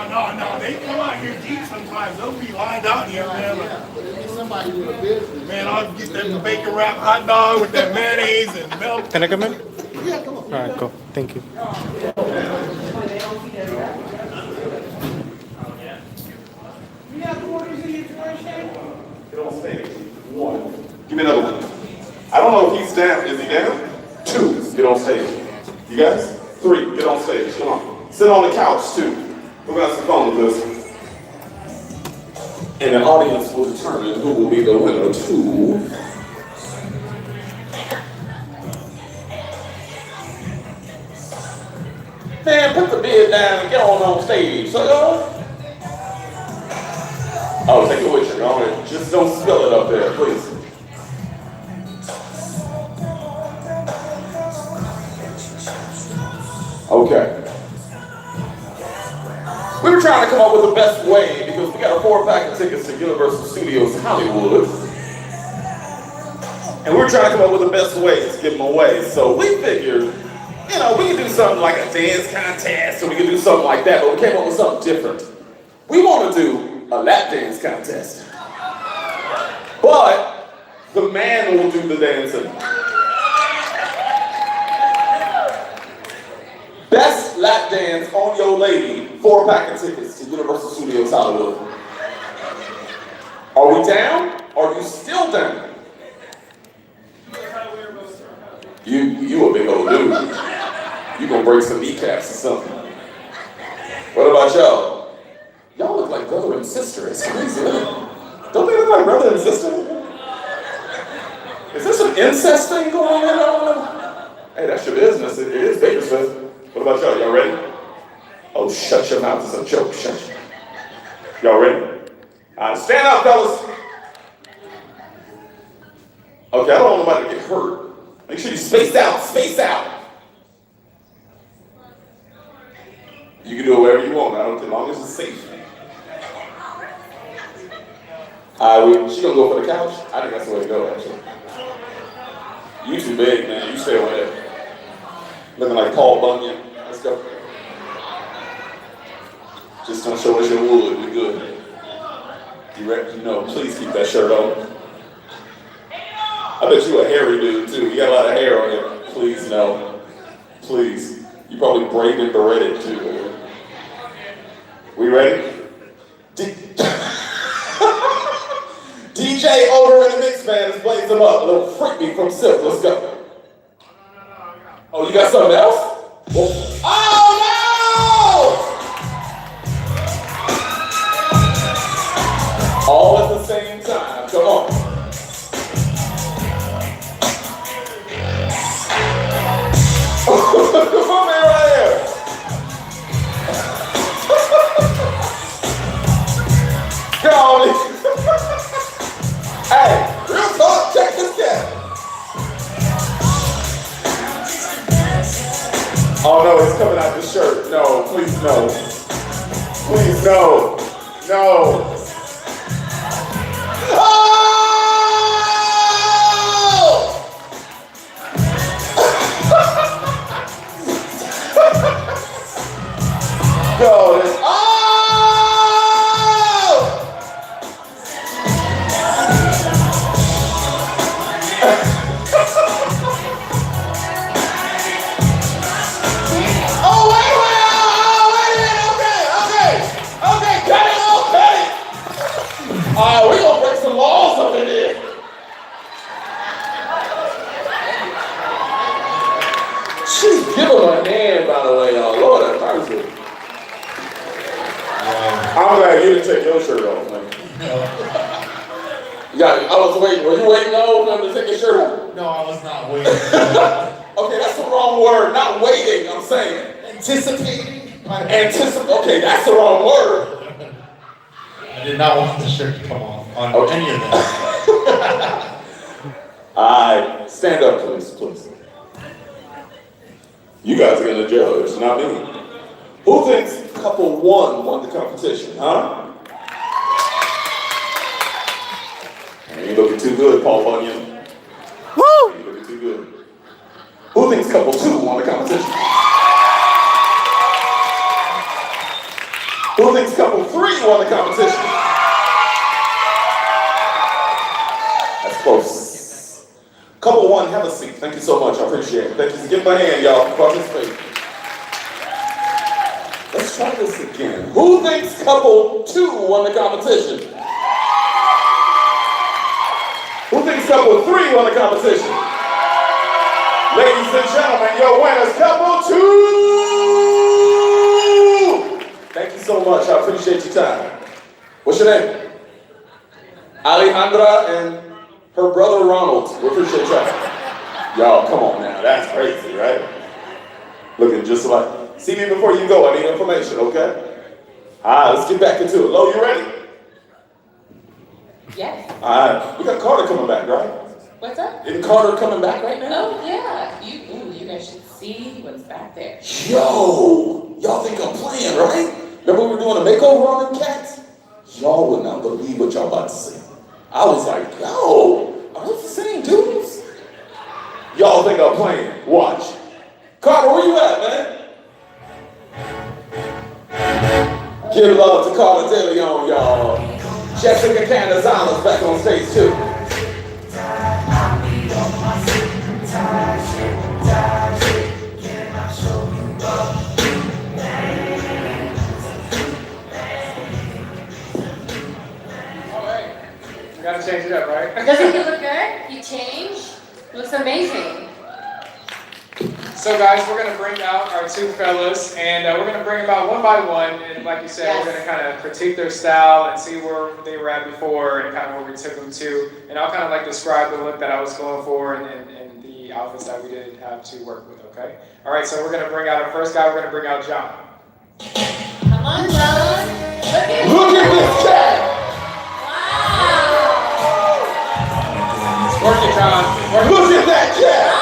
No. They come out here deep sometimes. They'll be lined out here, man. Yeah, but it needs somebody with a business. Man, I'll get that bacon wrap hot dog with that mayonnaise and milk. Can I come in? Yeah, come on. All right, cool. Thank you. Get on stage. 1. Give me another one. I don't know if he's down. Is he down? 2. Get on stage. You guys? 3. Get on stage. Come on. Sit on the couch too. We're gonna have some fun with this. And the audience will determine who will be the winner too. Man, put the beard down and get on stage. So, oh, take it with you. All right. Just don't spill it up there, please. Okay. We were trying to come up with the best way because we got a 4-pack of tickets to Universal Studios Hollywood. And we were trying to come up with the best way to give them away. So we figured, you know, we could do something like a dance contest or we could do something like that, but we came up with something different. We want to do a lap dance contest. But the man will do the dancing. Best lap dance on your lady, 4-pack of tickets to Universal Studios Hollywood. Are we down? Are you still down? You a big old dude. You gonna break some kneecaps or something. What about y'all? Y'all look like brother and sister. It's crazy, isn't it? Don't they look like brother and sister? Is there some incest thing going on? Hey, that's your business. It is Bakersfield. What about y'all? Y'all ready? Oh, shut your mouth. It's a joke. Shut your. Y'all ready? Stand up, fellas. Okay, I don't want nobody to get hurt. Make sure you space out. Space out. You can do it wherever you want. I don't, as long as it's safe. She gonna go for the couch? I think that's the way to go, actually. You too big, man. You stay over there. Looking like Paul Bunyan. Let's go. Just don't show us your wood. We're good. You ready? You know, please keep that shirt on. I bet you a hairy dude, too. You got a lot of hair on you. Please, no. Please. You probably braided and barretted, too. We ready? DJ Odor and the Mix Band is blazing them up. A little freak me from Silk. Let's go. Oh, you got something else? Oh, no! All at the same time. Come on. Come on, man, right here. Come on. Hey, real talk, check this out. Oh no, it's coming out the shirt. No, please no. Please no. No. Oh! No, this. Oh! We're gonna break some laws up in here. She's giving her hand, by the way, y'all. Lord have mercy. I'm glad you didn't take your shirt off, man. Yeah, I was waiting. Were you waiting on them to take your shirt off? No, I was not waiting. Okay, that's the wrong word. Not waiting, I'm saying. Anticipating? Okay, that's the wrong word. I did not want the shirt to come off on any of that. Alright, stand up, please. You guys are gonna judge, not me. Who thinks couple one won the competition, huh? You ain't looking too good, Paul Bunyan. Woo! You ain't looking too good. Who thinks couple two won the competition? Who thinks thinks couple 3 won the competition? That's close. Couple 1, have a seat. Thank you so much. I appreciate it. Thank you. Give my hand, y'all, for participating. Let's try this again. Who thinks couple 2 won the competition? Who thinks couple 3 won the competition? Ladies and gentlemen, your winners, couple 2! Thank you so much. I appreciate your time. What's your name? Alejandra and her brother Ronald. We appreciate your time. Y'all, come on now. That's crazy, right? Looking just like. See me before you go. I need information, okay? All right, let's get back into it. Lo, you ready? Yes. All right. We got Carter coming back, right? What's up? Isn't Carter coming back right now? Oh yeah. You guys should see what's back there. Yo, y'all think I'm playing, right? Remember we were doing a makeover on them cats? Y'all would not believe what y'all about to see. I was like, yo, are those the same dudes? Y'all think I'm playing? Watch. Carter, where you at, man? Give love to Carter De Leon, y'all. Jessica Canizano's back on stage too. Gotta change it up, right? Doesn't he look good? He changed. Looks amazing. So guys, we're gonna bring out our 2 fellas, and we're gonna bring them out one by one, and like you said, Yes. we're gonna kind of critique their style and see where they were at before and kind of where we took them to, and I'll kind of like describe the look that I was going for and the outfits that we didn't have to work with, okay? All right, so we're gonna bring out our first guy, we're gonna bring out John. Come on, John. Look at Look at this cat! Work it, John. Work it. Look at that cat!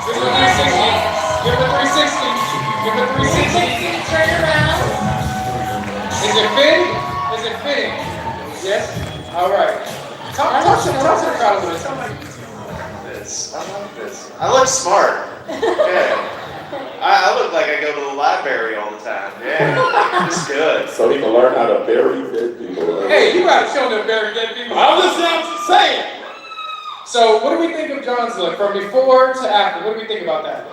This is a 360. Give it a 360. Give it a 360. Turn around. Is it fitting? Is it fitting? Yes? All right. Talk to the crowd a little bit. I like this. I look smart. Yeah. I look like I go to the library all the time. Yeah. It's good. So he can learn how to bury dead people. Hey, you gotta show them very dead people. I'm just saying. So, what do we think of John's look from before to after? What do we think about that?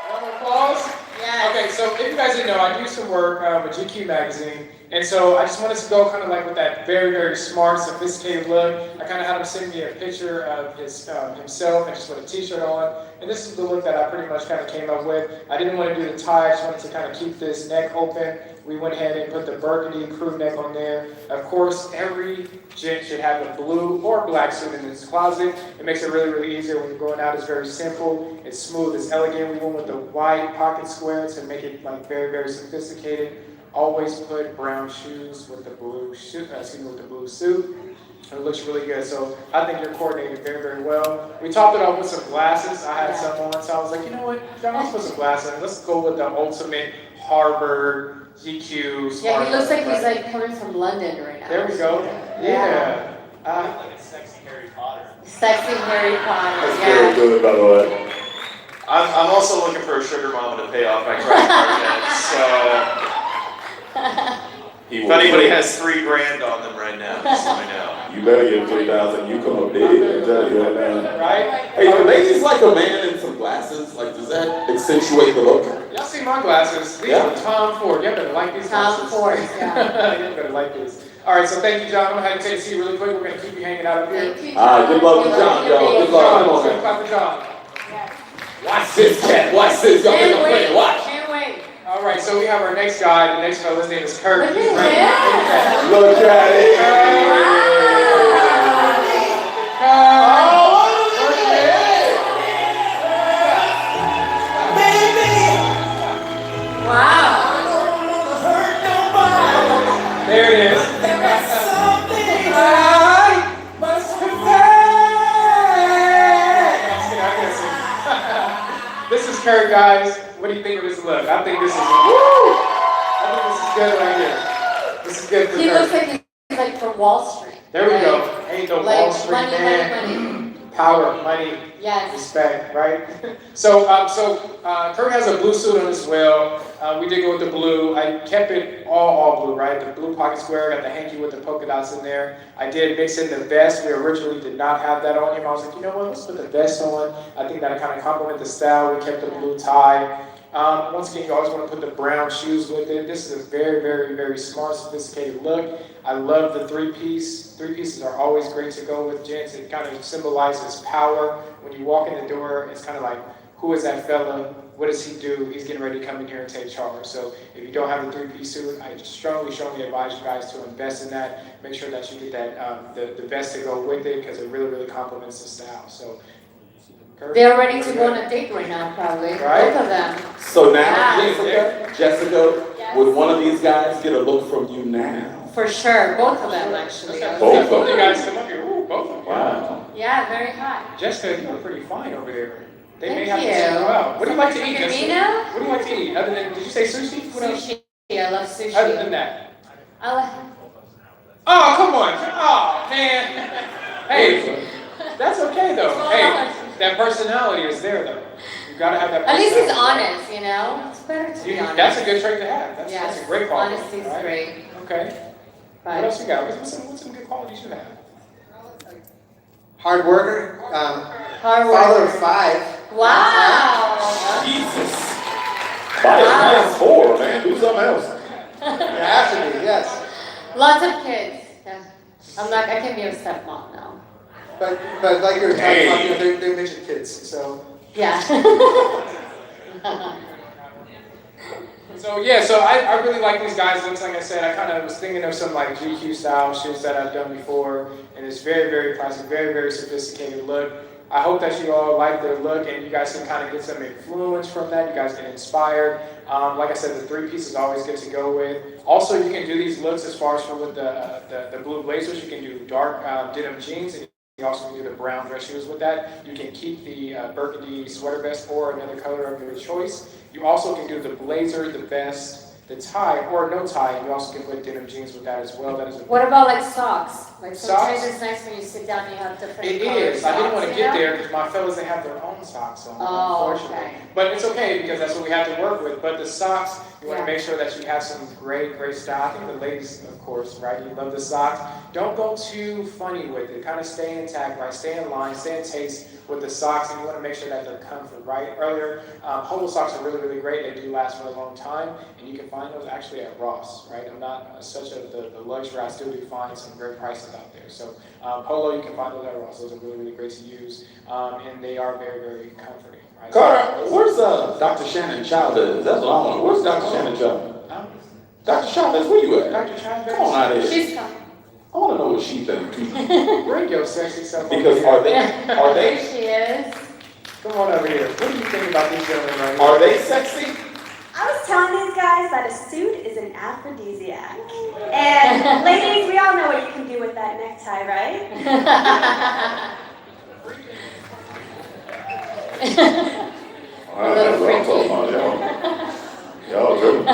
Round of applause. Yes. Okay, so if you guys didn't know, I do some work with GQ magazine, and so I just wanted to go kind of like with that very, very smart, sophisticated look. I kind of had him send me a picture of himself and just with a t-shirt on, and this is the look that I pretty much kind of came up with. I didn't want to do the tie, I just wanted to kind of keep this neck open. We went ahead and put the burgundy crew neck on there. Of course, every gent should have a blue or black suit in his closet. It makes it really, really easier when you're going out. It's very simple, it's smooth, it's elegant. We went with the white pocket square to make it like very, very sophisticated. Always put brown shoes with the blue suit. With the blue suit. It looks really good. So I think you're coordinated very, very well. We topped it off with some glasses. I had some on, so I was like, you know what, John, let's put some glasses on. Let's go with the ultimate Harvard GQ. Yeah, he looks like smart he's like coming from London right now. There we go. Yeah. Sexy Harry Potter. Sexy Harry Potter. That's very good, by the way. I'm also looking for a sugar mama to pay off my credit card debt. So if anybody has $3,000 on them right now, just let me know. You better get 3,000. You come up big. I tell you right now. Right? Hey, do ladies like a man in some glasses? Like, does that accentuate the look? Y'all see my glasses? These are Tom Ford. Y'all better like these Tom glasses. Ford, yeah. Y'all better like these. All right, so thank you, John. I'm going to have to take a seat really quick. We're going to keep you hanging out up here. Thank you, All right, good luck to John. John, y'all. Good luck. John, Come on, let's man. clap for John. Watch this, cat. Watch this. Y'all think I'm playing. Watch. Can't wait. All right, so we have our next guy. The next fellow, his name is Kurt. Look He's at ready. him. Look at it. Wow. There it is. This is Kurt, guys. What do you think of this look? I think this is good right here. This is good for He Kurt. looks like he's like from Wall Street. There we Like- go. Ain't no like Wall Street money, man. money, money. power, money, Yes. respect, right? So Kirk has a blue suit on as well. We did go with the blue. I kept it all blue, right? The blue pocket square, got the hanky with the polka dots in there. I did mix in the vest. We originally did not have that on him. I was like, you know what, let's put the vest on. I think that kind of complement the style. We kept the blue tie. Once again, you always want to put the brown shoes with it. This is a very, very, very smart, sophisticated look. I love the three-piece. Three-pieces are always great to go with, gents. It kind of symbolizes power. When you walk in the door, it's kind of like, who is that fella? What does he do? He's getting ready to come in here and take charge. So if you don't have the three-piece suit, I strongly advise you guys to invest in that. Make sure that you get that the vest to go with it because it really, really complements the style. So. Kirk, They're ready to go on a date right now, probably. Right? Both of them. So now, Yeah. Jessica, Yes. would one of these guys get a look from you now? For sure. Both of them, actually. Both of Both of you them. guys come up here. Ooh, both of them. Wow. Yeah, very hot. Jessica, you look pretty fine over there. They may Thank have to you. check you out. What do you like to eat, Look at me Jessica? now? What do you like to eat? Other than, did you say sushi? What else? Sushi. I love sushi. Other than that. I like. Oh, come on. Oh, man. Hey, that's okay though. Hey, that personality is there though. You gotta have that At least he's personality. honest, you know? It's better to be honest. That's a good trait to have. That's Yes, a great quality. honesty is right? great. Okay. What But else you got? What's some good qualities you have? Hard worker, hard father work. of 5. Wow. Jesus. Five, 4, man. Do something else. You have to be, yes. Lots of kids. Yeah. I can be a stepmom now. But like you were talking about, you know, they're midget kids, so. Yeah. So yeah, so I really like these guys' looks. Like I said, I kind of was thinking of some like GQ style shoes that I've done before, and it's very, very classic, very, very sophisticated look. I hope that you all like their look and you guys can kind of get some influence from that. You guys get inspired. Like I said, the three-piece is always good to go with. Also, you can do these looks as far as for with the blue blazers. You can do dark denim jeans, and you also can do the brown dress shoes with that. You can keep the burgundy sweater vest or another color of your choice. You also can do the blazer, the vest, the tie, or no tie. You also can put denim jeans with that as well. That is a What about like socks? Like sometimes Socks? it's nice when you sit down and you have different It colored is. I didn't socks, want to you get know? there because my fellas, they have their own socks on, Oh, unfortunately. okay. But it's okay because that's what we have to work with. But the socks, you want Yeah. to make sure that you have some great style. I think the ladies, of course, right? You love the socks. Don't go too funny with it. Kind of stay intact, right? Stay in line, stay in taste with the socks, and you want to make sure that they're comfort, right? Earlier, polo socks are really, really great. They do last for a long time, and you can find those actually at Ross, right? I'm not such the luxury. I still do find some great prices out there. So polo, you can find those at Ross. Those are really, really great to use, and they are very, very comforting, right? Carter, where's Dr. Shannon Chavez? That's what I want. Where's Dr. Shannon Chavez? Dr. Chavez, where you at? Dr. Chavez? Come on out here. She's coming. I want to know what she thinks. Bring your sexy self over Because here. are There they she is. Come on over here. What do you think about these gentlemen right here? are they sexy? I was telling these guys that a suit is an aphrodisiac. And ladies, we all know what you can do with that necktie, right? All right, that's what I'm talking about, y'all. Y'all good.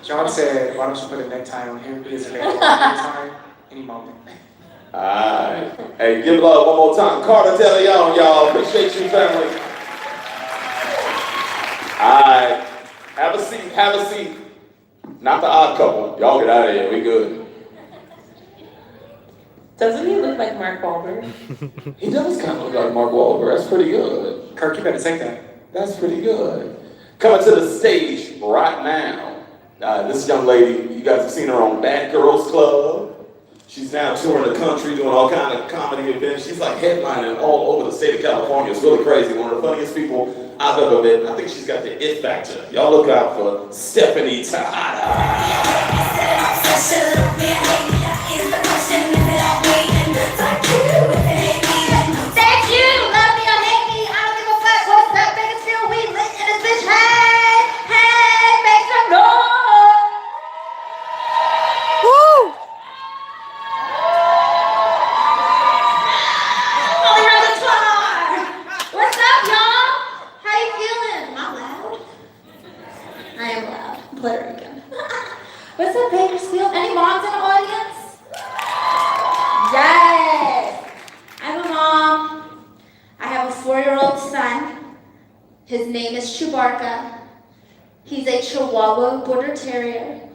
John said, why don't you put a necktie on him? He is available anytime, any moment. Alright. Hey, give love one more time. Carter Taylor Young, y'all. Appreciate you, family. Alright. Have a seat, have a seat. Not the odd couple. Y'all get out of here. We good. Doesn't he look like Mark Wahlberg? He does kind of look like Mark Wahlberg. That's pretty good. Kirk, you better take that. That's pretty good. Coming to the stage right now. This young lady, you guys have seen her on Bad Girls Club. She's now touring the country, doing all kind of comedy events. She's like headlining all over the state of California. It's really crazy. One of the funniest people I've ever met. I think she's got the it factor. Y'all look out for Stephanie Tata. Thank you, love me or hate me, I don't give a fuck. What's up, Bakersfield? We lit in this bitch. Hey, make some noise. Holy repertoire. What's up, y'all? How you feeling? Am I loud? I am loud. Puerto Rican. What's up, Bakersfield? Any moms in the audience? Yes. I son. His name is Chewbacca. He's a Chihuahua Border Terrier.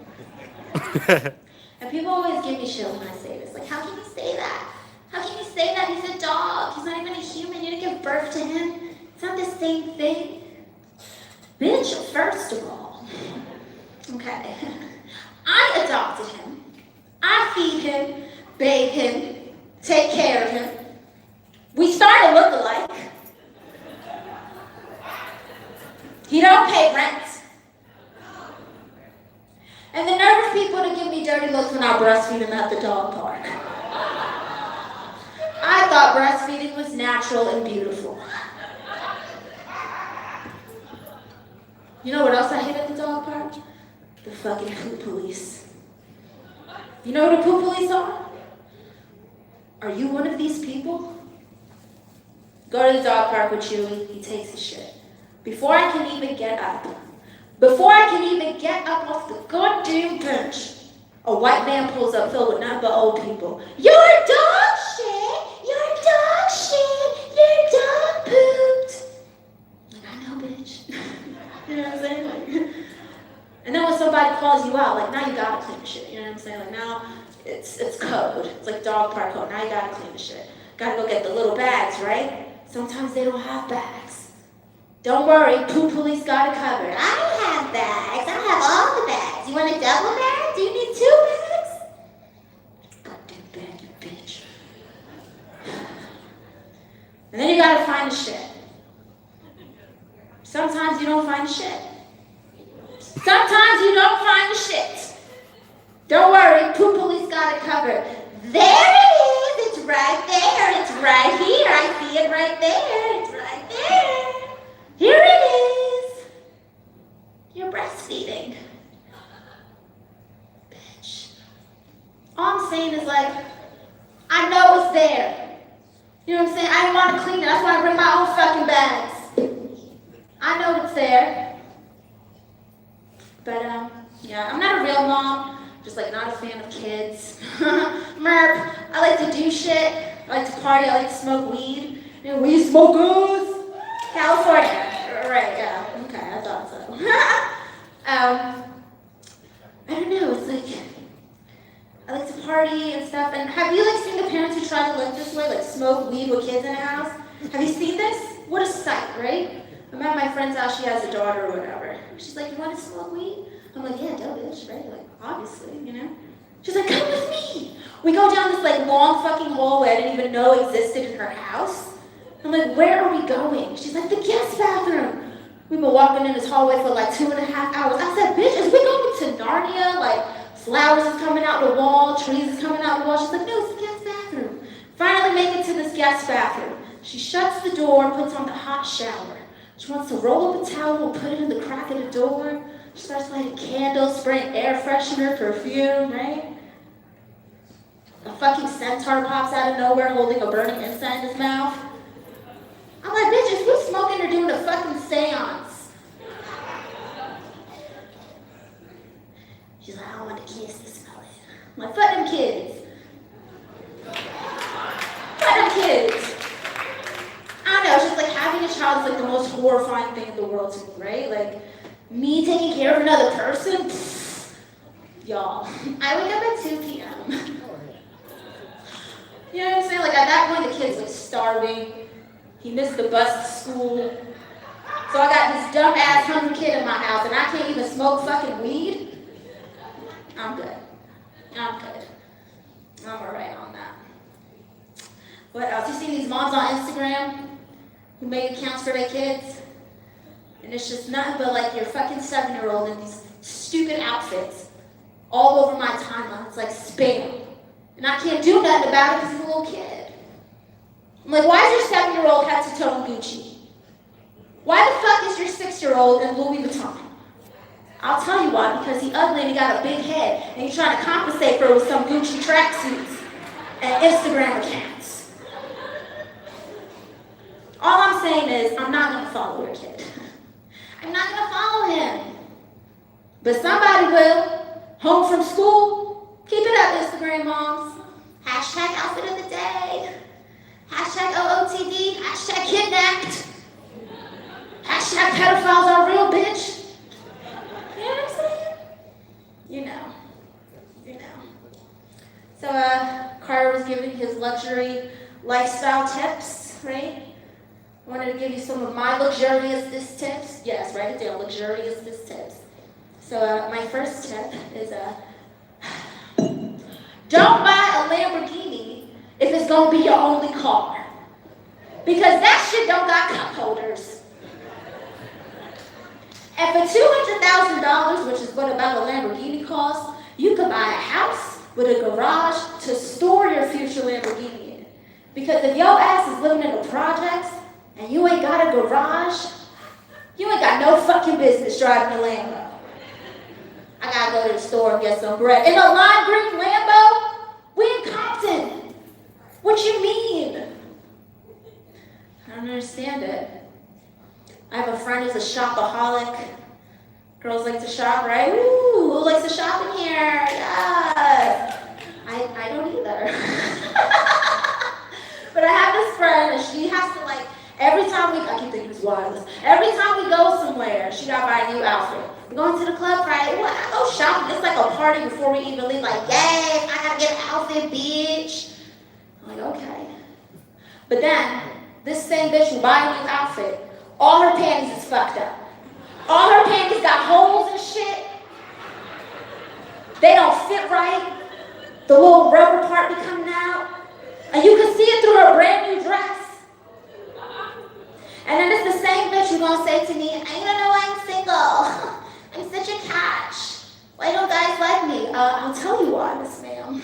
And people always give me shit when I say this. Like, how can you say that? How can you say that? He's a dog. He's not even a human. You didn't give birth to him. It's not the same thing. Bitch, first of all. Okay. I adopted him. I feed him, bathe him, take care of him. We started to look alike. He don't pay rent. And the nerve of people to give me dirty looks when I breastfeed him at the dog park. I thought breastfeeding was natural and beautiful. You know what else I hate at the dog park? The fucking poop police. You know what the poop police are? Are you one of these people? Go to the dog park with Chewy, he takes a shit. Before I can even get up off the goddamn bench, a white man pulls up filled with nothing but old people. Your dog shit! Your dog shit! Your dog pooped! Like, I know, bitch. You know what I'm saying? Like, and then when somebody calls you out, like, now you gotta clean the shit. You know what I'm saying? Like, now it's code. It's like dog park code. Now you gotta clean the shit. Gotta go get the little bags, right? Sometimes they don't have bags. Don't worry, poop police got it covered. I don't have bags. I have all the bags. You want a double bag? Do you need 2 bags? Goddamn bag, you bitch. And then you gotta find the shit. Sometimes you don't find the shit. Sometimes you don't find the shit. Don't worry, poop police got it covered. There it is. It's right there. It's right here. I see it right there. It's right there. Here it is. You're breastfeeding. Bitch. All I'm saying is, like, I know it's there. You know what I'm saying? I didn't want to clean it. That's why I bring my own fucking bags. I know it's there. But, yeah, I'm not a real mom. Just, like, not a fan of kids. Merp. I like to do shit. I like to party. I like to smoke weed. You know, weed smokers. California. Right, yeah. Okay, I thought so. I don't know. It's like, I like to party and stuff. And have you, like, seen the parents who try to live this way? Like, smoke weed with kids in the house? Have you seen this? What a sight, right? I'm at my friend's house. She has a daughter or whatever. She's like, you want to smoke weed? I'm like, yeah, duh, bitch, right? Like, obviously, you know? She's like, come with me. We go down this, like, long fucking hallway I didn't even know existed in her house. I'm like, where are we going? She's like, the guest bathroom. We've been walking in this hallway for like 2.5 hours. I said, bitch, is we going to Narnia? Like, flowers is coming out the wall, trees is coming out the wall. She's like, no, it's the guest bathroom. Finally make it to this guest bathroom. She shuts the door and puts on the hot shower. She wants to roll up a towel and put it in the crack of the door. She starts lighting candles, spraying air freshener, perfume, right? A fucking centaur pops out of nowhere holding a burning incense in his mouth. I'm like, bitch, if we smoking or doing a fucking seance. She's like, I don't want the kids to smell it. I'm like, fuck them kids. Fuck them kids. I don't know, it's just like having a child is like the most horrifying thing in the world to me, right? Like, me taking care of another person? Pfft. Y'all, I wake up at 2 p.m. You know what I'm saying? Like, at that point, the kid's like starving. He missed the bus to school. So I got this dumb ass hungry kid in my house and I can't even smoke fucking weed. I'm good. I'm alright on that. What else? You see these moms on Instagram who make accounts for their kids? And it's just nothing but like your fucking 7-year-old in these stupid outfits all over my timeline. It's like spam. And I can't do nothing about it because he's a little kid. I'm like, why is your 7-year-old head to toe in Gucci? Why the fuck is your 6-year-old in Louis Vuitton? I'll tell you why, because he ugly and he got a big head and he's trying to compensate for it with some Gucci tracksuits and Instagram accounts. All I'm saying is, I'm not gonna follow your kid. I'm not gonna follow him. But somebody will. Home from school, keep it up, Instagram moms. Hashtag outfit of the day. Hashtag OOTD. Hashtag kidnapped. luxury lifestyle tips, right? I wanted to give you some of my luxuriousness tips. Yes, write it down, luxuriousness tips. So my first tip is don't buy a Lamborghini if it's gonna be your only car. Because that shit don't got cup holders. And for $200,000, which is what about a Lamborghini costs, you could buy a house with a garage to store your future Lamborghini in. Because if your ass is living in the projects and you ain't got a garage, you ain't got no fucking business driving a Lambo. I gotta go to the store and get some bread. In a lime green Lambo? We in Compton. What you mean? I don't understand it. I have a friend who's a shopaholic. Girls like to shop, right? Ooh, who likes to shop in here? Yes. I don't either. But I have this friend and she has to every time I keep thinking it's wireless. Every time we go somewhere, she gotta buy a new outfit. We're going to the club Friday. Well, I go shopping. It's like a party before we even leave. Yes, I gotta get an outfit, bitch. I'm like, okay. But then, this same bitch who buy a new outfit, all her panties is fucked up. All her panties got holes and shit. They don't fit right. The little rubber part be coming out. And you can see it through her brand new dress. And then it's the same bitch who's gonna say to me, I don't know why I'm single. I'm such a catch. Why don't guys like me? I'll tell you why, Miss Ma'am.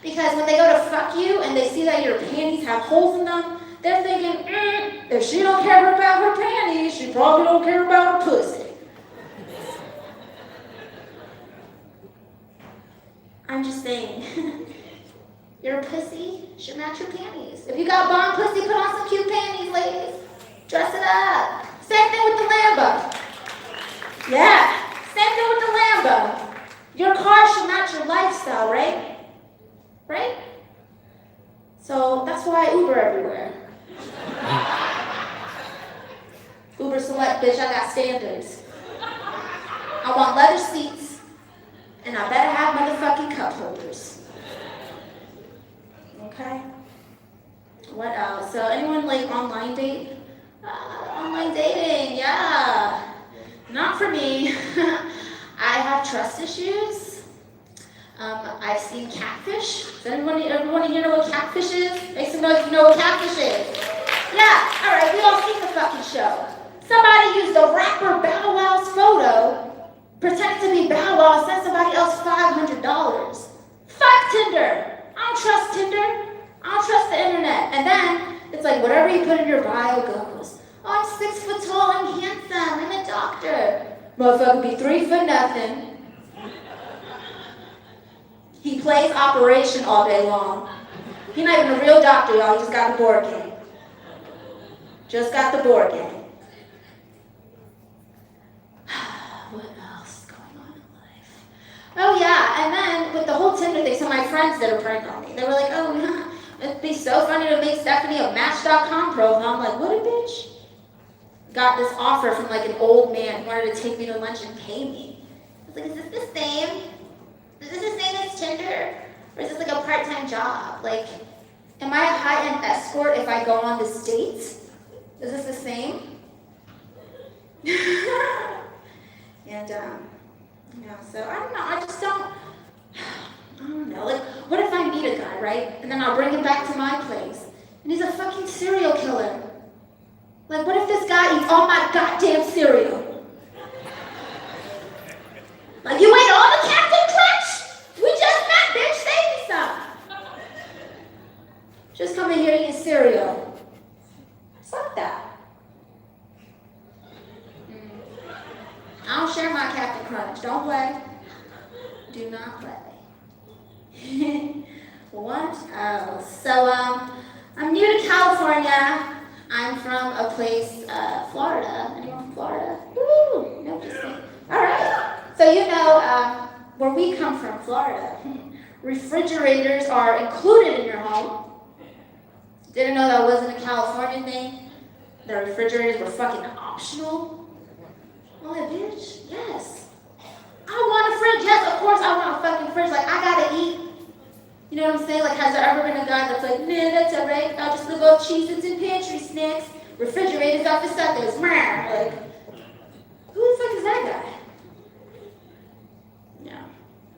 Because when they go to fuck you and they see that your panties have holes in them, they're thinking, if she don't care about her panties, she probably don't care about her pussy. I'm just saying, your pussy should match your panties. If you got bomb pussy, put on some cute panties, ladies. Dress it up. Same thing with the Lambo. Yeah, same thing with the Lambo. Your car should match your lifestyle, right? Right? So that's why I Uber everywhere. Uber Select, bitch, I got standards. I want leather seats, and I better have motherfucking cup holders. Okay? What else? So anyone online date? Online dating, yeah. Not for me. I have trust issues. I've seen catfish. Does everyone here know what catfish is? Make some noise if you know what catfish is. Yeah, alright, we all seen the fucking show. Somebody used a rapper Bow Wow's photo, pretended to be Bow Wow, and sent somebody else $500. Fuck Tinder. I don't trust Tinder. I don't trust the internet. And then, it's like whatever you put in your bio goes. Oh, I'm 6 foot tall, I'm handsome, I'm a doctor. Motherfucker be 3 foot nothing. He plays Operation all day long. He's not even a real doctor, y'all, he just got the board game. Just got the board game. What else is going on in life? Oh yeah, and then with the whole Tinder thing, so my friends did a prank on me. They were like, oh, yeah, it'd be so funny to make Stephanie a Match.com profile. I'm like, what a bitch. Got this offer from an old man who wanted to take me to lunch and pay me. I was like, is this the same? Is this the same as Tinder? Or is this a part-time job? Am I a high-end escort if I go on this date? Is this the same? And, so I don't know, I don't know, what if I meet a guy, right? And then I'll bring him back to my place, and he's a fucking serial killer. What if this guy eats all my goddamn cereal? You ate all the Captain Crunch? We just met, bitch, save me some. Just come in here eating cereal. Fuck that. I don't share my Captain Crunch. Don't play. Do not play. What else? So, I'm new to California. I'm from a place, Florida. Anyone from Florida? Woo! No, just me. All right. So where we come from, Florida, refrigerators are included in your home. Didn't know that wasn't a California thing. The refrigerators were fucking optional. Oh, bitch, yes. I want a fridge. Yes, of course I want a fucking fridge. I gotta eat. You know what I'm saying? Like, has there ever been a guy that's like, nah, that's alright, I'll just live off Cheez-Its and pantry snacks, refrigerators off his suckers, like, who the fuck is that guy? Yeah.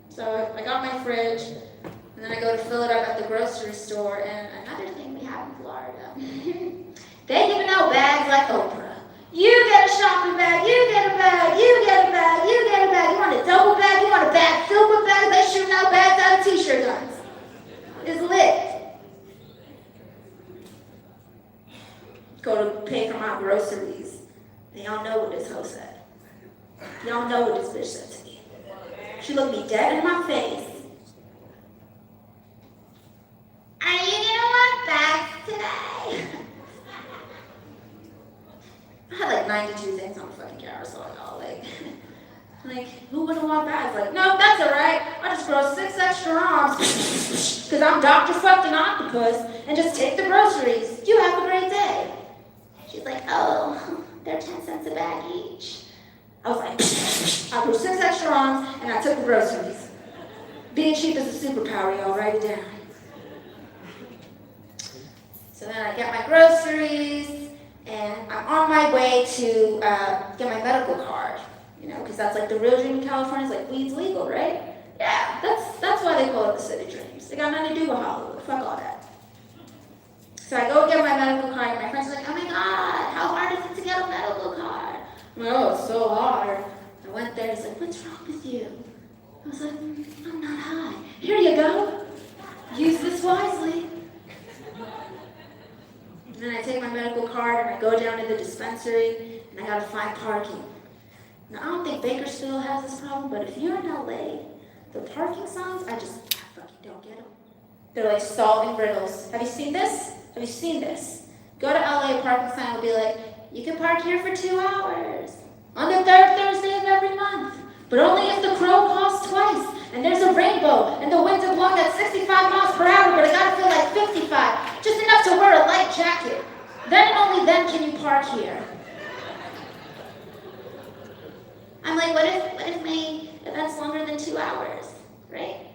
So I got my fridge, and then I go to fill it up at the grocery store, and another thing we have in Florida, they giving out bags like Oprah. You get a shopping bag, you get a bag, you get a bag, you get a bag. You want a double bag, you want a bag filled with bags, they shooting out bags out of t-shirt guns. It's lit. Go to pay for my groceries. And y'all know what this hoe said. Y'all know what this bitch said to me. She looked me dead in my face. Are you gonna want bags today? I had like 92 things on the fucking carousel, y'all. Like, who wouldn't want bags? Like, no, that's alright. I just grow 6 extra arms. Because I'm Dr. Fucking Octopus. And just take the groceries. You have a great day. She's like, oh, they're 10 cents a bag each. I was like, I grew 6 extra arms and I took the groceries. Being cheap is a superpower, y'all. Write it down. So then I get my groceries. And I'm on my way to get my medical card, you know, because that's like the real dream in California is like weed's legal, right? Yeah, that's why they call it the city dreams. They got nothing to do with Hollywood. Fuck all that. So I go get my medical card, and my friends are like, oh my God, how hard is it to get a medical card? I'm like, oh, it's so hard. I went there, he's like, what's wrong with you? I was like, I'm not high. Here you go. Use this wisely. And then I take my medical card and I go down to the dispensary and I gotta find parking. Now I don't think Bakersfield has this problem, but if you're in LA, the parking signs, I fucking don't get them. They're like solving riddles. Have you seen this? Have you seen this? Go to LA, a parking sign will be like, you can park here for 2 hours on the 3rd Thursday of every month, but only if the crow costs twice and there's a rainbow and the winds are blowing at 65 miles per hour, but it gotta feel like 55, just enough to wear a light jacket. Then and only then can you park here. I'm like, what if my event's longer than 2 hours, right?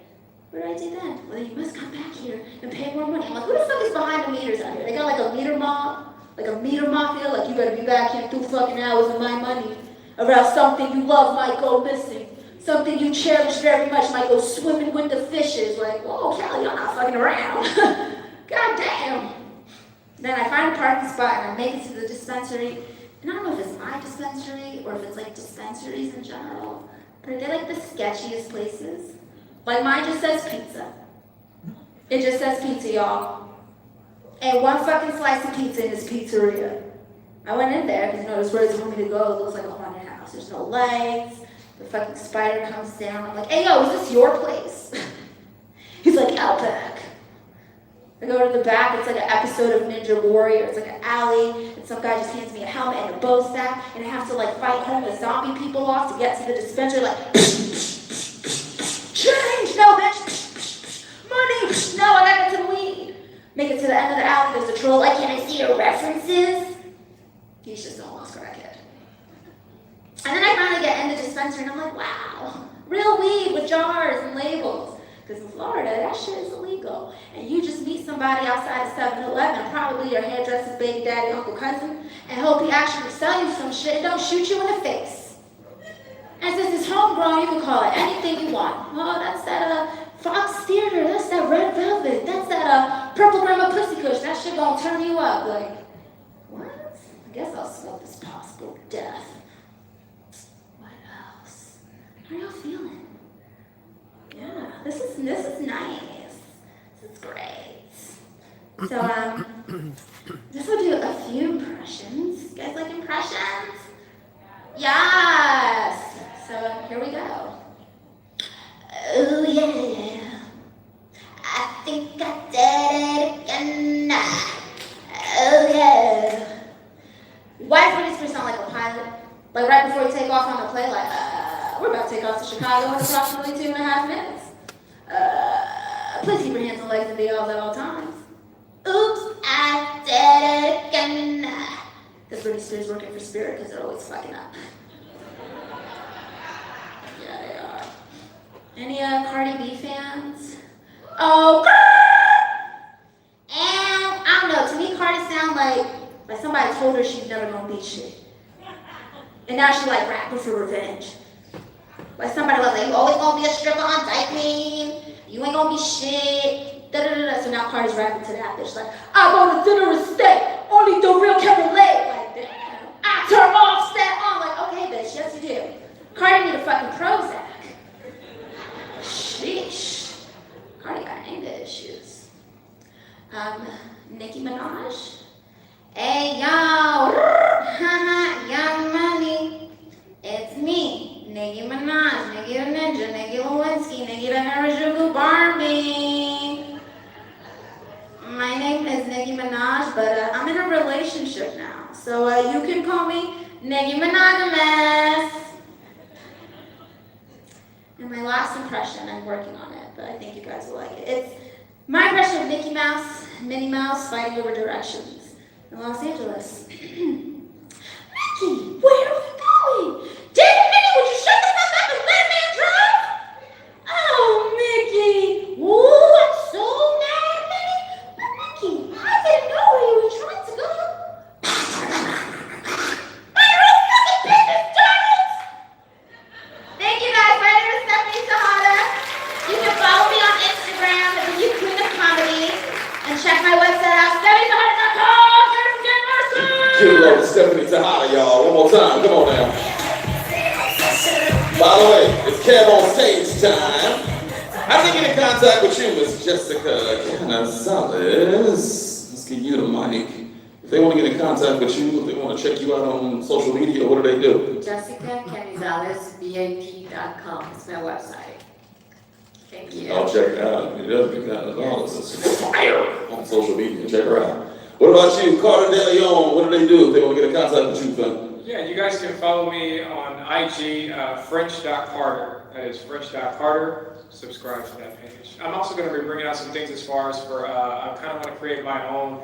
What do I do then? Well, you must come back here and pay more money. I'm like, who the fuck is behind the meters out here? They got like a meter mob, like a meter mafia, like you better be back here in 2 fucking hours of my money, or else something you love might go missing. Something you cherish very much might go swimming with the fishes. Like, whoa, Kelly, you're not fucking around. God damn. Then I find a parking spot and I make it to the dispensary. And I don't know if it's my dispensary or if it's like dispensaries in general, but they're like the sketchiest places. Like mine just says pizza. It just says pizza, y'all. And 1 fucking slice of pizza in this pizzeria. I went in there because, you know, this where they told me to go. It looks like a haunted house. There's no lights. The fucking spider comes down. I'm like, hey, yo, is this your place? He's like, Outback. I go to the back. It's like an episode of Ninja Warrior. It's like an alley. And some guy just hands me a helmet and a bow staff. And I have to, like, fight homeless zombie people off to get to the dispensary. Like, change! No, bitch! Money! No, I gotta get to the weed. Make it to the end of the alley. There's a troll. Like, can I see your references? He's just a homeless crackhead. And then I finally get in the dispensary and I'm like, wow, real weed with jars and labels. Because in Florida, that shit is illegal. And you just meet somebody outside of 7-Eleven, probably your hairdresser's baby daddy, uncle, cousin, and hope he actually sell you some shit and don't shoot you in the face. And since it's homegrown, you can call it anything you want. Oh, that's that Fox Theater, that's that Red Velvet, that's that Purple Grandma Pussy Kush, that shit gonna turn you up. Like, what? I guess I'll smoke this possible death. How are y'all feeling? Yeah, this is nice. This is great. So this will do a few impressions. You guys like impressions? Yes. So here we go. Oh yeah. I think I did it again. Oh yeah. Why does Britney Spears sound like a pilot? Like right before you take off on the plane, like we're about to take off to Chicago in approximately 2.5 minutes. Please keep your hands on legs and be off at all times. Oops, I did it again. Because Britney Spears working for Spirit because they're always fucking up. Yeah, they are. Any Cardi B fans? Oh, and I don't know, to me Cardi sound like somebody told her she's never gonna be shit. And now she like rapping for revenge. Like somebody was like, you always gonna be a stripper on Dyke Queen, you ain't gonna be shit, da da da da. So now Cardi's rapping to that bitch like, I want a dinner with steak, only the real can relate. Like, damn, I turn off, step on. Like, okay bitch, yes you do. Cardi need a fucking Prozac. Sheesh. Cardi got anger issues. Nicki Minaj. Hey yo, Young Money. It's me, Nicki Minaj, Nicki the Ninja, Nicki Lewinsky, Nicki the Harajuku Barbie. My name is Nicki Minaj, but I'm in a relationship now. So you can call me Nicki Monogamous. And my last impression, I'm working on it, but I think you guys will like it. It's my impression of Mickey Mouse, Minnie Mouse fighting over directions in Los Angeles. Mickey, where are we going? Damn, Mickey, would you shut the fuck up and let a man drive? Oh, Mickey. Ooh, I'm so mad, Mickey. But Mickey, I didn't know where you were trying to go. My real fucking business, darlings. Thank you guys. My name is Stephanie Tejada. You can follow me on Instagram at the Youth Queen of Comedy and check my website out, StephanieTejada.com. Give it up to Stephanie Tejada, y'all. One more time. Come on now. By the way, it's Kev on stage time. How do they get in contact with you, Miss Jessica Gonzalez? Let's give you the mic. If they want to get in contact with you, if they want to check you out on social media, what do they do? JessicaCanizalesBAP.com. It's my website. Thank you. I'll check it out. It does be kind of fire on social media. Check her out. What about you, Carter De Leon? What do they do if they want to get in contact with you, son? Yeah, you guys can follow me on IG, French.Carter. That is French.Carter. Subscribe to that page. I'm also going to be bringing out some things as far as for, I kind of want to create my own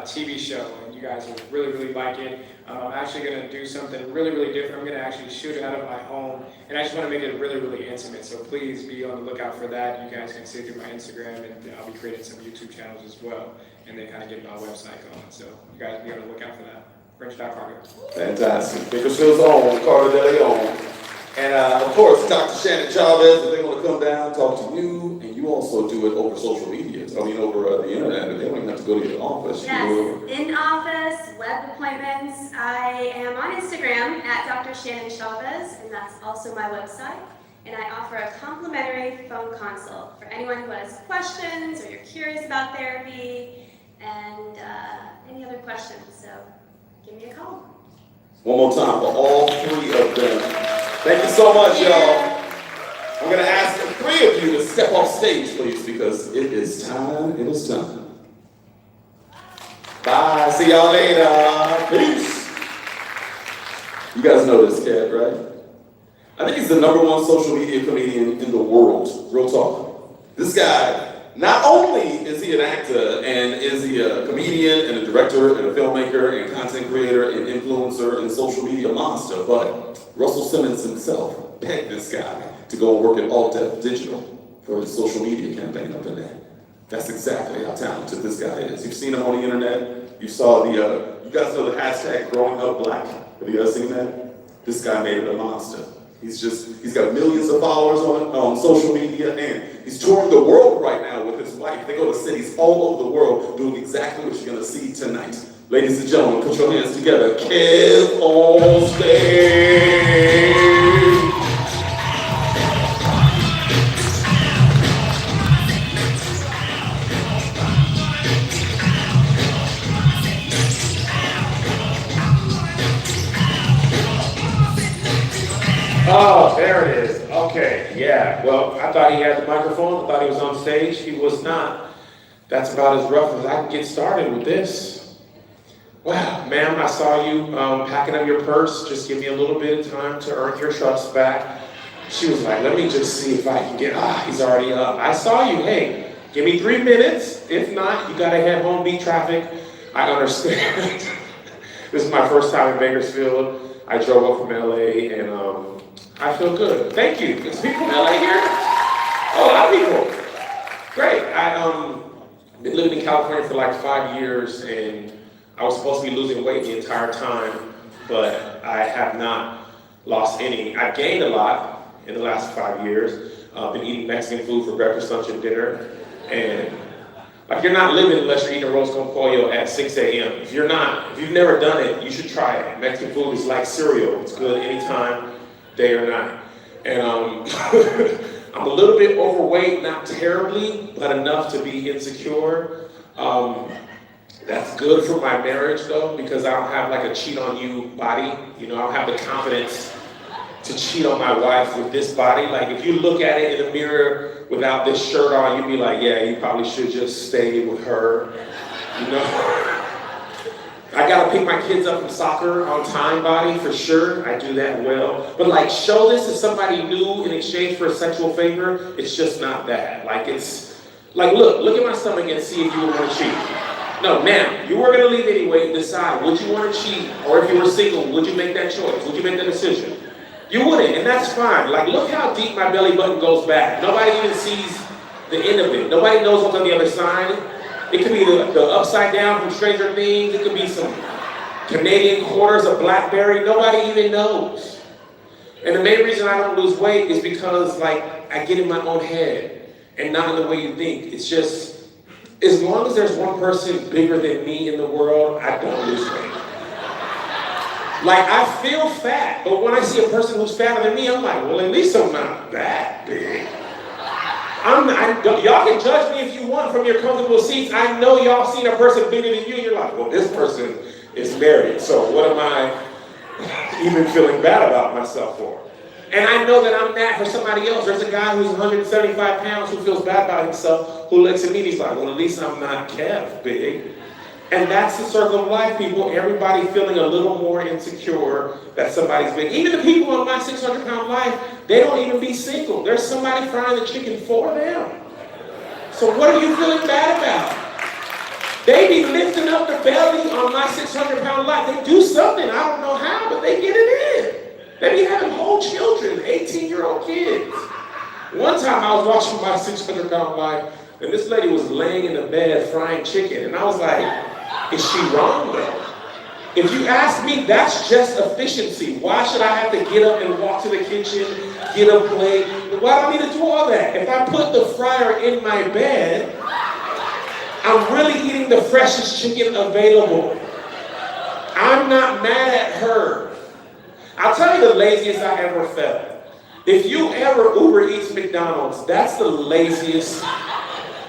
TV show, and you guys will really, really like it. I'm actually going to do something really, really different. I'm going to actually shoot it out of my home, and I just want to make it really, really intimate. So please be on the lookout for that. You guys can see it through my Instagram, and I'll be creating some YouTube channels as well, and then kind of get my website going. So you guys be on the lookout for that. French.Carter. Fantastic. Bakersfield's own, Carter De Leon. And of course, Dr. Shannon Chavez, if they want to come down, talk to you, and you also do it over social media. I mean, over the internet, and they don't even have to go to your office. Yes, in office, web appointments. I am on Instagram at Dr. Shannon Chavez, and that's also my website. And I offer a complimentary phone consult for anyone who has questions or you're curious about therapy and any other questions. So give me a call. One more time for all three of them. Thank you so much, y'all. I'm going to ask the three of you to step off stage, please, because it is time. It is time. Bye. See y'all later. Peace. You guys know this cat, right? I think he's the #1 social media comedian in the world. Real talk. This guy, not only is he an actor and is he a comedian and a director and a filmmaker and content creator and influencer and social media monster, but Russell Simmons himself pegged this guy to go work at All Def Digital for his social media campaign up in there. That's exactly how talented this guy is. You've seen him on the internet. You saw you guys know the hashtag Growing Up Black. Have you guys seen that? This guy made it a monster. He's got millions of followers on social media, and he's touring the world right now with his wife. They go to cities all over the world doing exactly what you're gonna see tonight. Ladies and gentlemen, put your hands together. Kev on stage. Oh, there it is. Okay, yeah. Well, I thought he had the microphone. I thought he was on stage. He was not. That's about as rough as I can get started with this. Wow, ma'am, I saw you packing up your purse. Just give me a little bit of time to earn your trust back. She was like, let me just see if I can get, he's already up. I saw you. Hey, give me 3 minutes. If not, you gotta head home, beat traffic. I understand. This is my first time in Bakersfield. I drove up from LA and I feel good. Thank you. There's people from LA here? Oh, a lot of people. Great. Been living in California for like 5 years, and I was supposed to be losing weight the entire time, but I have not lost any. I've gained a lot in the last 5 years. Been eating Mexican food for breakfast, lunch, and dinner, and like you're not living unless you're eating arroz con pollo at 6 a.m. If you've never done it, you should try it. Mexican food is like cereal. It's good anytime, day or night. And I'm a little bit overweight, not terribly, but enough to be insecure. That's good for my marriage though, because I don't have like a cheat on you body. You know, I don't have the confidence to cheat on my wife with this body. Like if you look at it in the mirror without this shirt on, you'd be like, yeah, you probably should just stay with her, you know? I gotta pick my kids up from soccer on time, body, for sure. I do that well. But like, show this to somebody new in exchange for a sexual favor, it's just not that. Like, it's, like, look at my stomach and see if you would want to cheat. No, now, you were gonna leave anyway, decide, would you want to cheat? Or if you were single, would you make that choice? Would you make that decision? You wouldn't, and that's fine. Like, look how deep my belly button goes back. Nobody even sees the end of it. Nobody knows what's on the other side. It could be the upside down from Stranger Things. It could be some Canadian quarters of Blackberry. Nobody even knows. And the main reason I don't lose weight is because, like, I get in my own head and not in the way you think. It's just, as long as there's one person bigger than me in the world, I don't lose weight. Like, I feel fat, but when I see a person who's fatter than me, I'm like, well, at least I'm not that big. Y'all can judge me if you want from your comfortable seats. I know y'all seen a person bigger than you, you're like, well, this person is married, so what am I even feeling bad about myself for? And I know that I'm that for somebody else. There's a guy who's 175 pounds who feels bad about himself, who looks at me and he's like, well, at least I'm not Kev big. And that's the circle of life, people. Everybody feeling a little more insecure that somebody's big. Even the people in my 600-pound life, they don't even be single. There's somebody frying the chicken for them. So what are you feeling bad about? They be lifting up the belly on my 600-pound life. They do something, I don't know how, but they get it in. They be having whole children, 18-year-old kids. One time I was watching my 600-pound life, and this lady was laying in the bed frying chicken, and I was like, is she wrong though? If you ask me, that's just efficiency. Why should I have to get up and walk to the kitchen, get a plate? Why do I need to do all that? If I put the fryer in my bed, I'm really eating the freshest chicken available. I'm not mad at her. I'll tell you the laziest I ever felt. If you ever Uber Eats McDonald's, that's the laziest,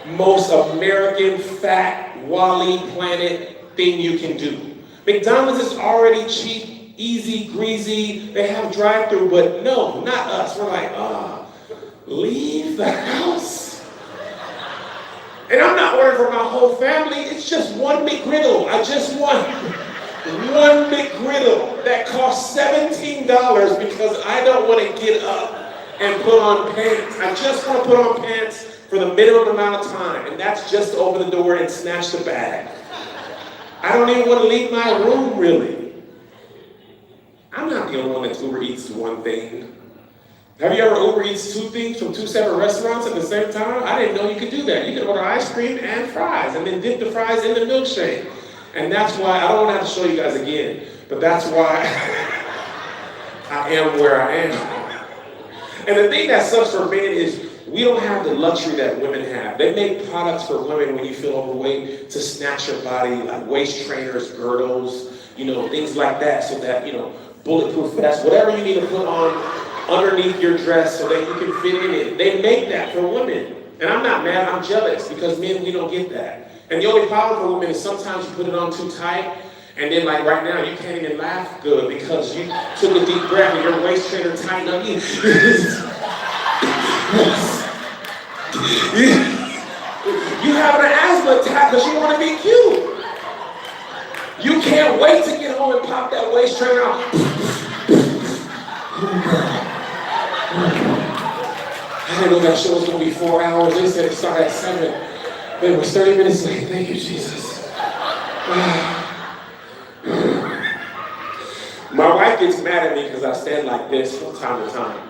most American, fat, Wall-E planet thing you can do. McDonald's is already cheap, easy, greasy, they have drive-thru, but no, not us. We're like, leave the house. And I'm not ordering for my whole family, it's just one McGriddle. I just want one McGriddle that costs $17 because I don't want to get up and put on pants. I just want to put on pants for the minimum amount of time, and that's just to open the door and snatch the bag. I don't even want to leave my room, really. I'm not the only one that Uber Eats one thing. Have you ever Uber Eats two things from two separate restaurants at the same time? I didn't know you could do that. You could order ice cream and fries, and then dip the fries in the milkshake. And that's why, I don't want to have to show you guys again, but that's why I am where I am. And the thing that sucks for men is we don't have the luxury that women have. They make products for women when you feel overweight to snatch your body, like waist trainers, girdles, things like that, so that, bulletproof vests, whatever you need to put on underneath your dress so that you can fit in it. They make that for women. And I'm not mad, I'm jealous, because men, we don't get that. And the only problem for women is sometimes you put it on too tight, and then like right now, you can't even laugh good because you took a deep breath and your waist trainer tightened up. You have an asthma attack because you want to be cute. You can't wait to get home and pop that waist trainer out. I didn't know that show was going to be 4 hours. They said it started at 7. But it was 30 minutes late. Thank you, Jesus. My wife gets mad at me because I stand like this from time to time.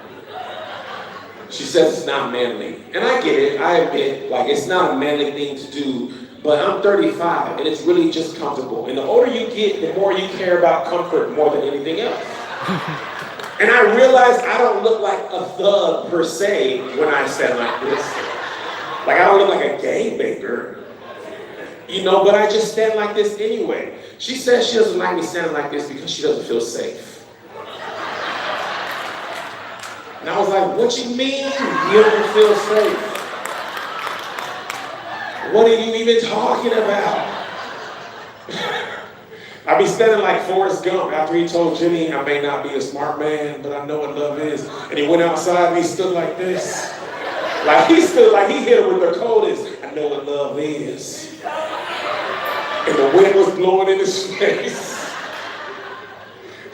She says it's not manly. And I get it, I admit, like it's not a manly thing to do, but I'm 35 and it's really just comfortable. And the older you get, the more you care about comfort more than anything else. And I realize I don't look like a thug per se when I stand like this. Like I don't look like a gangbanger. You know, but I just stand like this anyway. She says she doesn't like me standing like this because she doesn't feel safe. And I was like, what you mean you don't feel safe? What are you even talking about? I be standing like Forrest Gump after he told Jenny, I may not be a smart man, but I know what love is. And he went outside and he stood like this. Like he stood like he hit her with the coldest. I know what love is. And the wind was blowing in his face.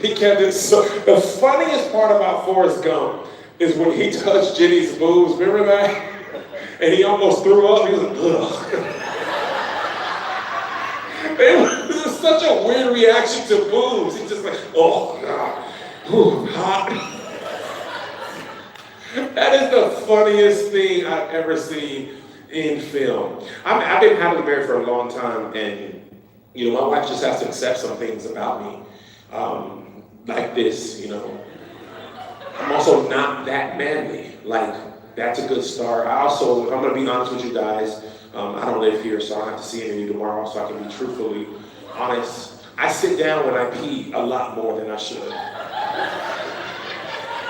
He kept it so. The funniest part about Forrest Gump is when he touched Jenny's boobs. Remember that? And he almost threw up. He was like, ugh. It was such a weird reaction to boobs. He's just like, oh God, ooh, hot. That is the funniest thing I've ever seen in film. I've been happily married for a long time, and you know, my wife just has to accept some things about me, like this. You know, I'm also not that manly. Like that's a good start. I also, if I'm gonna be honest with you guys, I don't live here, so I don't have to see any of you tomorrow, so I can be truthfully honest. I sit down when I pee a lot more than I should.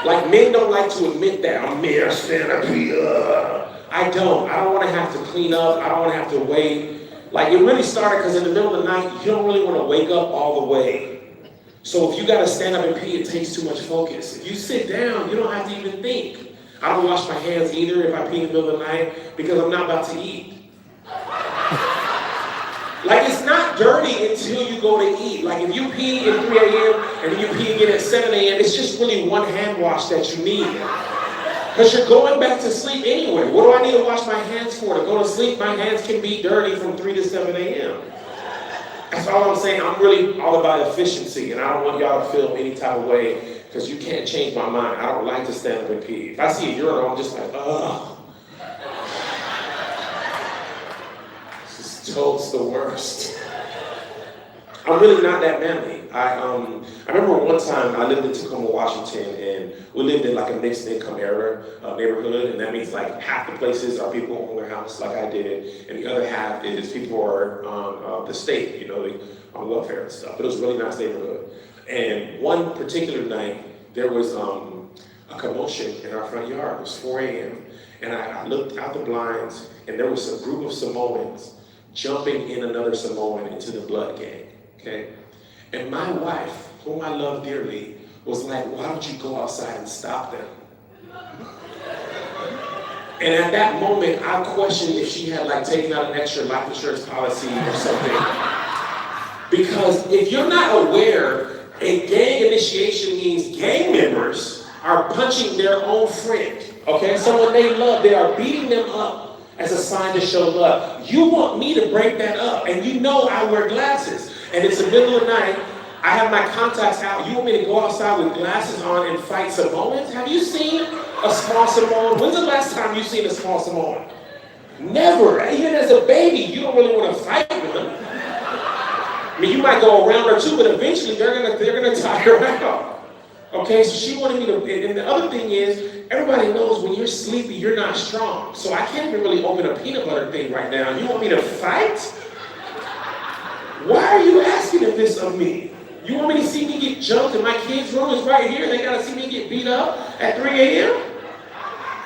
Like men don't like to admit that. I'm me, I stand up here. I don't want to have to clean up. I don't want to have to wait. Like it really started because in the middle of the night, you don't really want to wake up all the way. So if you got to stand up and pee, it takes too much focus. If you sit down, you don't have to even think. I don't wash my hands either if I pee in the middle of the night because I'm not about to eat. Like it's not dirty until you go to eat. Like if you pee at 3 a.m. and then you pee again at 7 a.m., it's just really one hand wash that you need. Because you're going back to sleep anyway. What do I need to wash my hands for? To go to sleep, my hands can be dirty from 3 to 7 a.m. That's all I'm saying. I'm really all about efficiency, and I don't want y'all to feel any type of way because you can't change my mind. I don't like to stand up and pee. If I see a urinal, I'm just like, ugh. It's the worst. I'm really not that manly. I remember one time I lived in Tacoma, Washington, and we lived in like a mixed income era neighborhood, and that means like half the places are people who own their house like I did, and the other half is people who are on the state, you know, on welfare and stuff. But it was a really nice neighborhood. And one particular night, there was a commotion in our front yard. It was 4 a.m. And I looked out the blinds, and there was a group of Samoans jumping in another Samoan into the blood gang, okay? And my wife, whom I love dearly, was like, why don't you go outside and stop them? And at that moment, I questioned if she had like taken out an extra life insurance policy or something. Because if you're not aware, a gang initiation means gang members are punching their own friend, okay? Someone they love, they are beating them up as a sign to show love. You want me to break that up, and you know I wear glasses, and it's the middle of the night, I have my contacts out, you want me to go outside with glasses on and fight Samoans? Have you seen a small Samoan? When's the last time you've seen a small Samoan? Never. Even as a baby, you don't really want to fight with them. I mean, you might go a round or two, but eventually they're gonna tire out. Okay, so she wanted me to, and the other thing is, everybody knows when you're sleepy, you're not strong. So I can't even really open a peanut butter thing right now. You want me to fight? Why are you asking this of me? You want me to see me get jumped and my kid's room is right here and they gotta see me get beat up at 3 a.m.?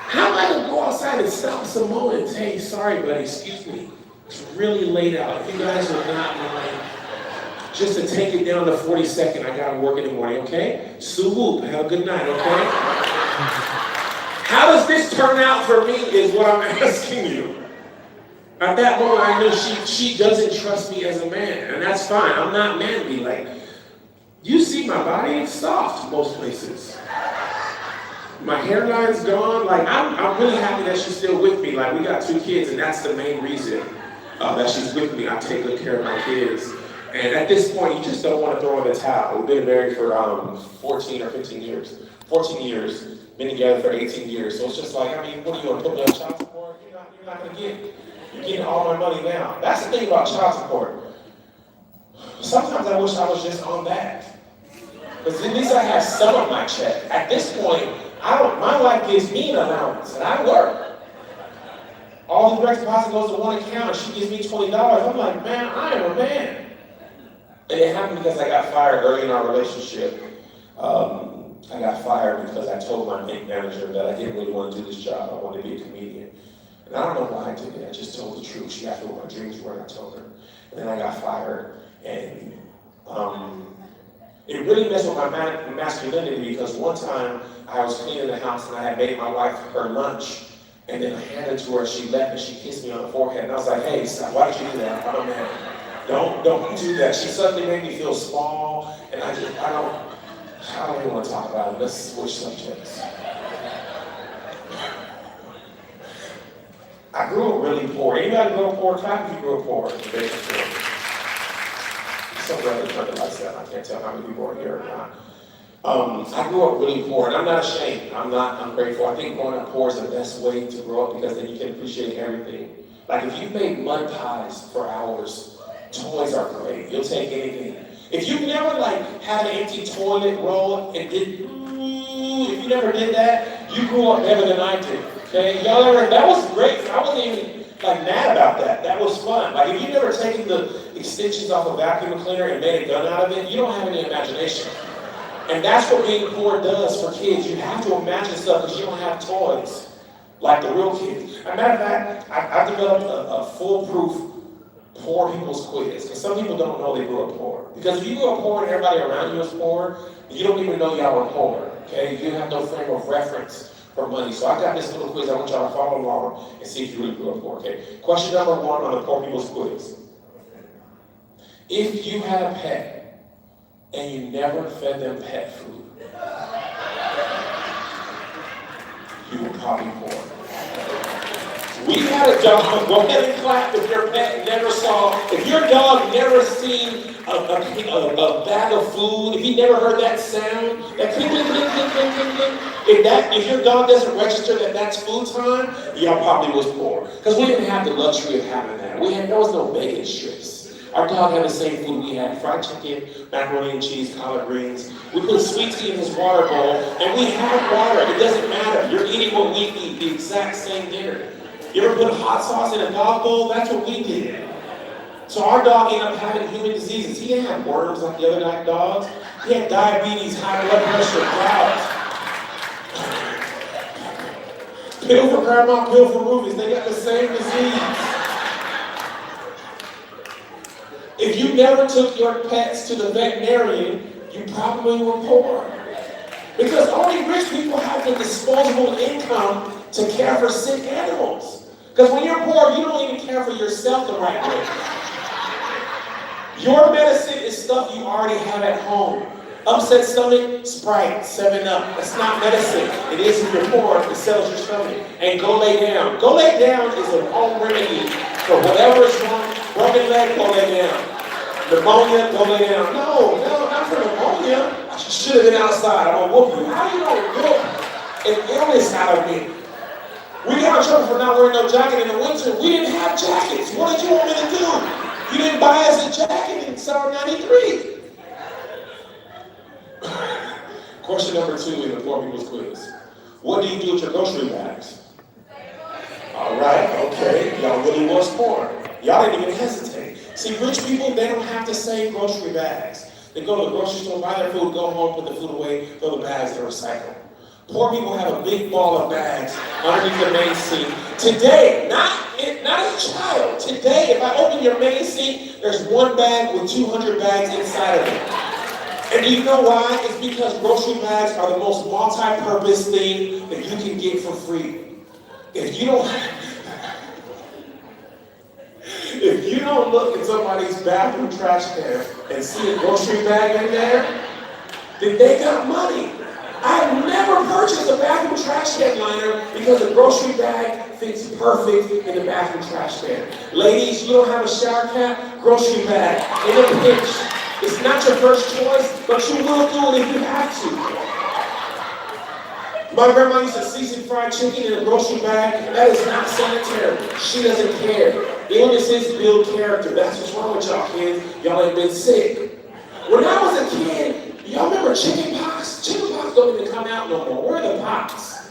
How am I gonna go outside and stop Samoan and say, hey, sorry buddy, excuse me. It's really late out. If you guys would not mind, just to take it down to 42nd, I gotta work in the morning, okay? Suwoo, have a good night, okay? How does this turn out for me is what I'm asking you. At that moment, I knew she doesn't trust me as a man, and that's fine. I'm not manly. Like, you see my body, it's soft most places. My hairline's gone. Like, I'm really happy that she's still with me. Like, we got 2 kids, and that's the main reason that she's with me. I take good care of my kids. And at this point, you just don't want to throw in the towel. We've been married for 14 or 15 years. 14 years, been together for 18 years. So it's just like, I mean, what are you going to put me on child support? You're not going to get it. You're getting all my money now. That's the thing about child support. Sometimes I wish I was just on that. Because at least I have some of my check. At this point, my wife gives me an allowance, and I work. All the direct deposit goes to one account, and she gives me $20. I'm like, man, I am a man. And it happened because I got fired early in our relationship. I got fired because I told my manager that I didn't really want to do this job. I wanted to be a comedian. And I don't know why I did it. I just told the truth. She asked me what my dreams were, and I told her. And then I got fired. And it really messed with my masculinity because one time I was cleaning the house and I had made my wife her lunch. And then I handed it to her, she left and she kissed me on the forehead. And I was like, hey, stop, why did you do that? I'm a man. Don't do that. She suddenly made me feel small. And I don't even want to talk about it. Let's switch subjects. I grew up really poor. Anybody grew up poor? Clap if you grew up poor. Some brother turned the lights down. I can't tell how many people are here or not. I grew up really poor, and I'm not ashamed. I'm not ungrateful. I think growing up poor is the best way to grow up because then you can appreciate everything. Like if you made mud pies for hours, toys are great. You'll take anything. If you never had an empty toilet roll and if you never did that, you grew up better than I did. Okay, that was great. I wasn't even mad about that. That was fun. If you never taken the extensions off a vacuum cleaner and made a gun out of it, you don't have any imagination. And that's what being poor does for kids. You have to imagine stuff because you don't have toys like the real kids. As a matter of fact, I've developed a foolproof poor people's quiz. Because some people don't know they grew up poor. Because if you grew up poor and everybody around you is poor, you don't even know y'all were poor. Okay? You have no frame of reference for money. So I got this little quiz. I want y'all to follow along and see if you really grew up poor. Okay? Question number 1 on the poor people's quiz. If you had a pet and you never fed them pet food, you were probably poor. We had a dog. Go ahead and clap if your pet never saw. If your dog never seen a bag of food, if he never heard that sound, that clink, clink, clink, clink, clink, clink, clink. If your dog doesn't register that that's food time, y'all probably was poor. Because we didn't have the luxury of having that. There was no bacon strips. Our dog had the same food we had: fried chicken, macaroni and cheese, collard greens. We put sweet tea in his water bowl, and we had water. It doesn't matter. You're eating what we eat, the exact same dinner. You ever put hot sauce in a dog bowl? That's what we did. So our dog ended up having human diseases. He didn't have worms like the other dogs. He had diabetes, high blood pressure, gout. Pill for grandma, pill for movies. They got the same disease. If you never took your pets to the veterinarian, you probably were poor. Because only rich people have the disposable income to care for sick animals. Because when you're poor, you don't even care for yourself the right way. Your medicine is stuff you already have at home. Upset stomach, Sprite, 7-Up. That's not medicine. It is if you're poor, it settles your stomach. And go lay down. Go lay down is a home remedy for whatever is wrong. Broken leg, go lay down. Pneumonia, go lay down. No, not for pneumonia. I should have been outside. I'm gonna whoop you. How you gonna whoop an illness out of me? We got in trouble for not wearing no jacket in the winter. We didn't have jackets. What did you want me to do? You didn't buy us a jacket in summer '93. Question number 2 in the poor people's quiz. What do you do with your grocery bags? All right, okay. Y'all really was poor. Y'all didn't even hesitate. See, rich people, they don't have to save grocery bags. They go to the grocery store, buy their food, go home, put the food away, throw the bags, and recycle. Poor people have a big ball of bags underneath the main sink. Today, not as a child, today, if I open your main sink, there's one bag with 200 bags inside of it. And do you know why? It's because grocery bags are the most multi-purpose thing that you can get for free. If you don't look at somebody's bathroom trash can and see a grocery bag in there, then they got money. I've never purchased a bathroom trash can liner because the grocery bag fits perfect in the bathroom trash can. Ladies, you don't have a shower cap? grocery bag in a pinch. It's not your first choice, but you will do it if you have to. My grandma used to season fried chicken in a grocery bag. That is not sanitary. She doesn't care. Illnesses build character. That's what's wrong with y'all kids. Y'all ain't been sick. When I was a kid, y'all remember chicken pox? Chicken pox don't even come out no more. Where are the pox?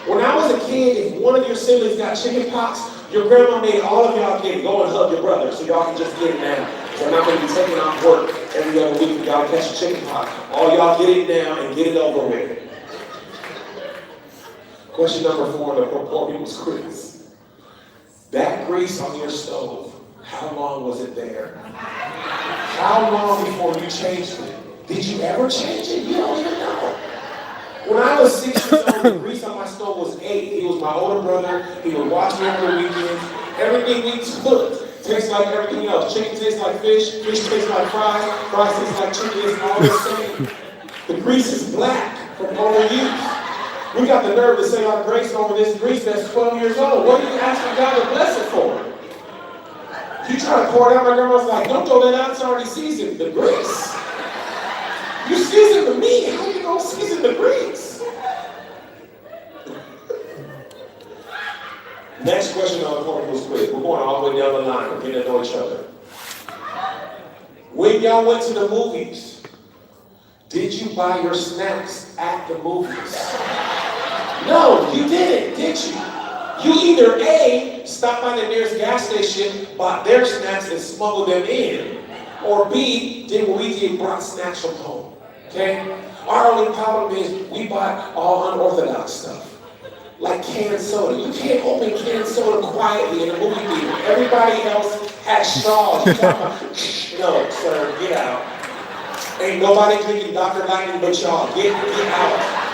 When I was a kid, if one of your siblings got chicken pox, your grandma made all of y'all get go and hug your brother so y'all can just get it now. So I'm not going to be taking off work every other week for y'all to catch a chicken pox. All y'all get it now and get it over with. Question number 4 in the poor people's quiz. That grease on your stove, how long was it there? How long before you changed it? Did you ever change it? You don't even know. When I was 6 years old, the grease on my stove was 8. He was my older brother. He would watch me over the weekends. Everything we cooked tastes like everything else. Chicken tastes like fish. Fish tastes like fries. Fries taste like chicken. It's all the same. The grease is black from overuse. We got the nerve to say our grace over this grease that's 12 years old. What are you asking God to bless it for? You try to pour it out, my grandma's like, don't throw that out, it's already seasoned. The grease? You seasoned the meat, how you gonna season the grease? Next question on the point was quick. We're going all the way down the line. We're getting to know each other. When y'all went to the movies, did you buy your snacks at the movies? No, you didn't, did you? You either A, stopped by the nearest gas station, bought their snacks and smuggled them in, or B, did what we did, brought snacks from home, okay? Our only problem is we buy all unorthodox stuff, like canned soda. You can't open canned soda quietly in a movie theater. Everybody else has straws. You talking about, no, sir, get out. Ain't nobody drinking Dr. Lightning but y'all. Get out.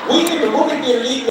We in the movie theater eating